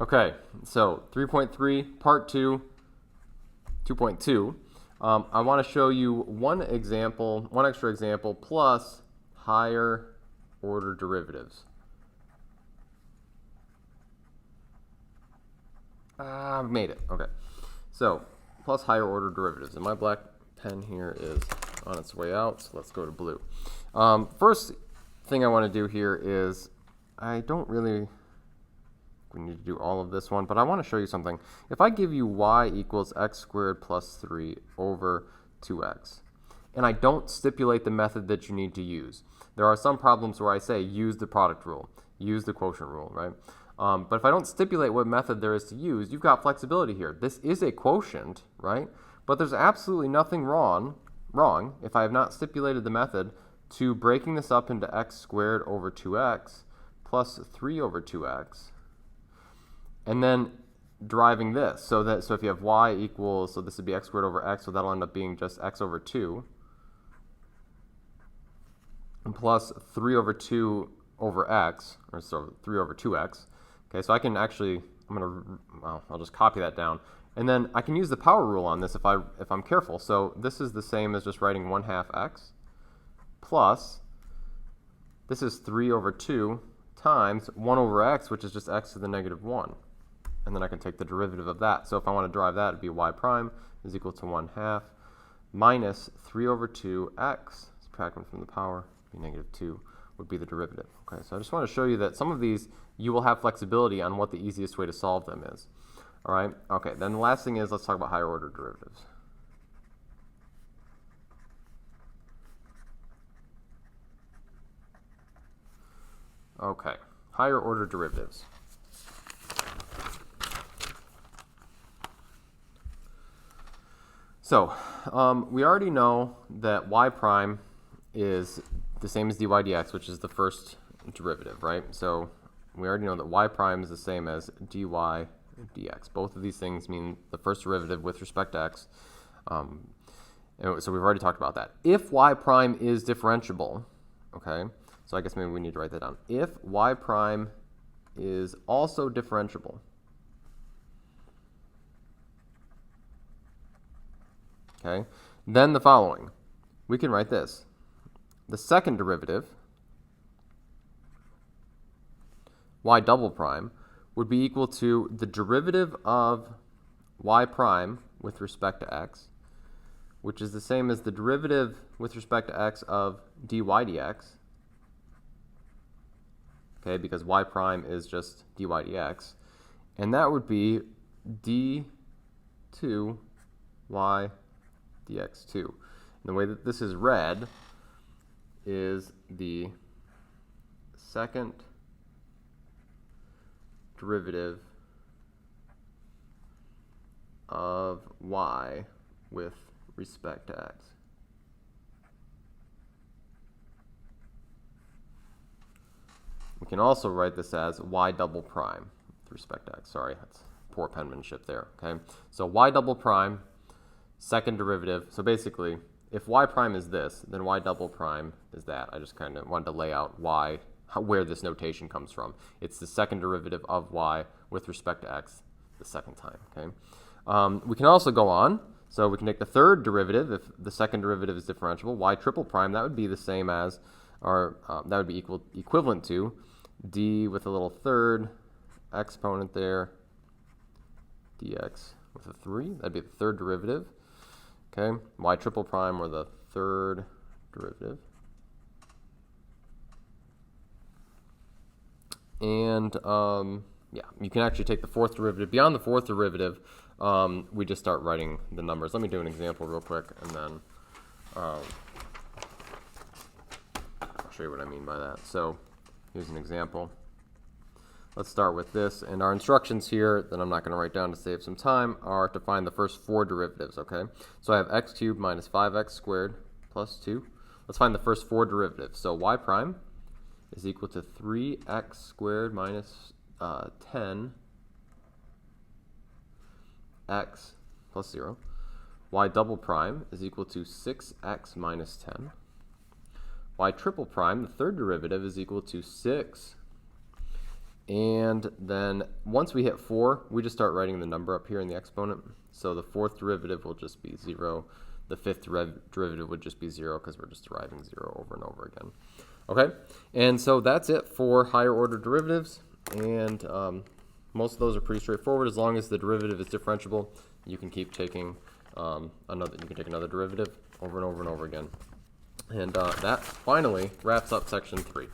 Okay, so 3.3, part 2, 2.2. I want to show you one extra example, plus higher order derivatives. Made it. Okay. So, plus higher order derivatives. And my black pen here is on its way out, so let's go to blue. First thing I want to do here is, I don't really need to do all of this one, but I want to show you something. If I give you y equals x squared plus 3 over 2x, and I don't stipulate the method that you need to use. There are some problems where I say use the product rule, use the quotient rule, right? But if I don't stipulate what method there is to use, you've got flexibility here. This is a quotient, right? But there's absolutely nothing wrong if I have not stipulated the method to breaking this up into x squared over 2x plus 3 over 2x, and then deriving this. So if you have y equals, so this would be x squared over x, so that'll end up being just x over 2, and plus 3 over 2 over x, or so 3 over 2x. Okay, so I can actually, I'll just copy that down. And then I can use the power rule on this if I'm careful. So this is the same as just writing 1/2 x plus, this is 3 over 2 times 1 over x, which is just x to the negative 1. And then I can take the derivative of that. So if I want to derive that, it'd be y prime is equal to 1/2 minus 3 over 2x, subtract 1 from the power, be negative 2, would be the derivative. Okay, so I just want to show you that some of these you will have flexibility on what the easiest way to solve them is. All right, okay, then the last thing is, let's talk about higher order derivatives. Okay, higher order derivatives. So, we already know that y prime is the same as dy dx, which is the first derivative, right? So we already know that y prime is the same as dy dx. Both of these things mean the first derivative with respect to x. So we've already talked about that. If y prime is differentiable, okay, so I guess maybe we need to write that down. If y prime is also differentiable, okay, then the following. We can write this. The second derivative, y double prime, would be equal to the derivative of y prime with respect to x, which is the same as the derivative with respect to x of dy dx, okay, because y prime is just dy dx, and that would be d2 y dx2. And the way that this is read is the second derivative of y with respect to x. We can also write this as y double prime with respect to x. Sorry, that's poor penmanship there. Okay, so y double prime, second derivative. So basically, if y prime is this, then y double prime is that. I just kind of wanted to lay out where this notation comes from. It's the second derivative of y with respect to x the second time. Okay. We can also go on. So we can take the third derivative if the second derivative is differentiable. Y triple prime, that would be the same as, or that would be equivalent to d with a little third exponent there, dx with a 3. That'd be the third derivative. Okay, y triple prime, or the third derivative. And yeah, you can actually take the fourth derivative. Beyond the fourth derivative, we just start writing the numbers. Let me do an example real quick, and then I'll show you what I mean by that. So here's an example. Let's start with this, and our instructions here that I'm not going to write down to save some time are to find the first 4 derivatives, okay? So I have x cubed minus 5x squared plus 2. Let's find the first 4 derivatives. So y prime is equal to 3x squared minus 10x plus 0. Y double prime is equal to 6x minus 10. Y triple prime, the third derivative, is equal to 6 And then once we hit 4, we just start writing the number up here in the exponent. So the fourth derivative will just be 0. The fifth derivative would just be 0 because we're just deriving 0 over and over again. Okay, and so that's it for higher order derivatives. And most of those are pretty straightforward. As long as the derivative is differentiable, you can keep taking another derivative over and over and over again. And that finally wraps up section 3.